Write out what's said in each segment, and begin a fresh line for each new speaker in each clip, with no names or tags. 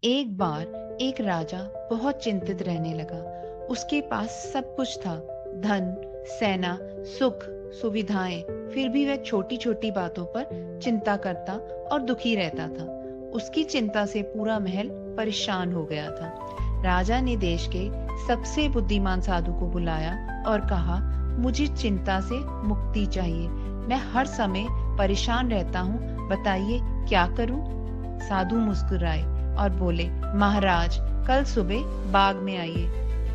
एक बार एक राजा बहुत चिंतित रहने लगा। उसके पास सब कुछ था, धन, सेना, सुख, सुविधाएं, फिर भी वह छोटी छोटी बातों पर चिंता करता और दुखी रहता था। उसकी चिंता से पूरा महल परेशान हो गया था। राजा ने देश के सबसे बुद्धिमान साधु को बुलाया और कहा, मुझे चिंता से मुक्ति चाहिए। मैं हर समय परेशान रहता हूँ, बताइए क्या करूँ? साधु मुस्कुराए और बोले, महाराज, कल सुबह बाग में आइए,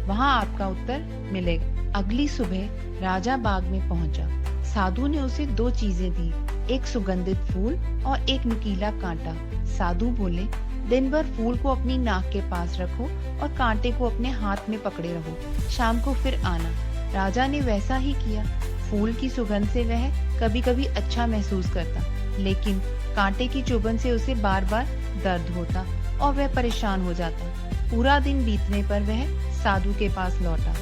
वहां आपका उत्तर मिलेगा। अगली सुबह राजा बाग में पहुंचा। साधु ने उसे दो चीजें दी, एक सुगंधित फूल और एक नुकीला कांटा। साधु बोले, दिन भर फूल को अपनी नाक के पास रखो और कांटे को अपने हाथ में पकड़े रहो, शाम को फिर आना। राजा ने वैसा ही किया। फूल की सुगंध से वह कभी कभी अच्छा महसूस करता, लेकिन कांटे की चुभन से उसे बार बार दर्द होता और वह परेशान हो जाता। पूरा दिन बीतने पर वह साधु के पास लौटा।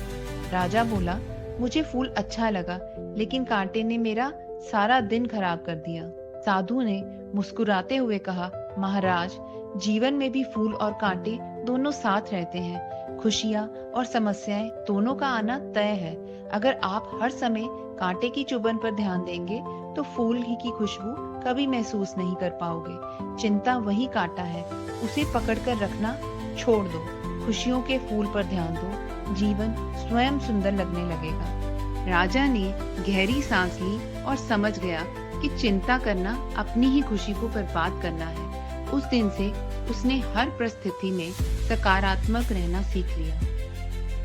राजा बोला, मुझे फूल अच्छा लगा, लेकिन कांटे ने मेरा सारा दिन खराब कर दिया। साधु ने मुस्कुराते हुए कहा, महाराज, जीवन में भी फूल और कांटे दोनों साथ रहते हैं। खुशियां और समस्याएं दोनों का आना तय है। अगर आप हर समय कांटे की चुभन पर ध्यान देंगे तो फूल ही की खुशबू कभी महसूस नहीं कर पाओगे। चिंता वही कांटा है, उसे पकड़कर रखना छोड़ दो। खुशियों के फूल पर ध्यान दो, जीवन स्वयं सुंदर लगने लगेगा। राजा ने गहरी सांस ली और समझ गया कि चिंता करना अपनी ही खुशी को बर्बाद करना है। उस दिन से उसने हर परिस्थिति में सकारात्मक रहना सीख लिया।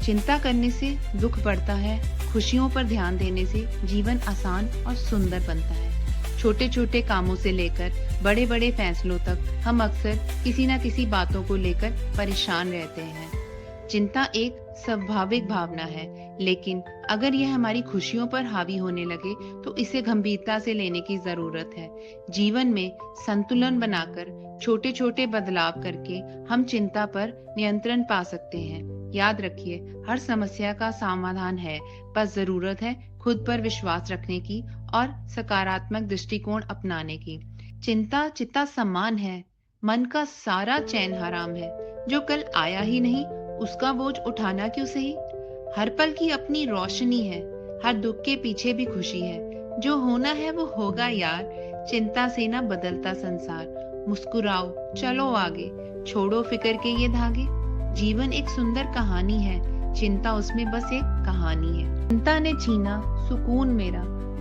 चिंता करने से दुख बढ़ता है, खुशियों पर ध्यान देने से जीवन आसान और सुंदर बनता है। छोटे छोटे कामों से लेकर बड़े बड़े फैसलों तक हम अक्सर किसी न किसी बातों को लेकर परेशान रहते हैं। चिंता एक स्वाभाविक भावना है, लेकिन अगर यह हमारी खुशियों पर हावी होने लगे तो इसे गंभीरता से लेने की जरूरत है। जीवन में संतुलन बनाकर छोटे छोटे बदलाव करके हम चिंता पर नियंत्रण पा सकते हैं। याद रखिए, हर समस्या का समाधान है, बस जरूरत है खुद पर विश्वास रखने की और सकारात्मक दृष्टिकोण अपनाने की। चिंता चिता समान है, मन का सारा चैन हराम है। जो कल आया ही नहीं, उसका बोझ उठाना क्यों सही। हर पल की अपनी रोशनी है, हर दुख के पीछे भी खुशी है। जो होना है वो होगा यार, चिंता से ना बदलता संसार। मुस्कुराओ, चलो आगे, छोड़ो फिक्र के ये धागे। जीवन एक सुंदर कहानी है, चिंता उसमें बस एक कहानी है। चिंता ने छीना सुकून मेरा,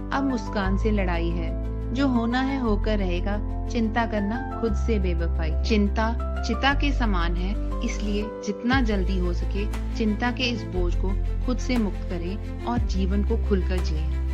अब मुस्कान से लड़ाई है। जो होना है होकर रहेगा, चिंता करना खुद से बेवफाई। चिंता चिता के समान है, इसलिए जितना जल्दी हो सके चिंता के इस बोझ को खुद से मुक्त करें और जीवन को खुलकर जिएं।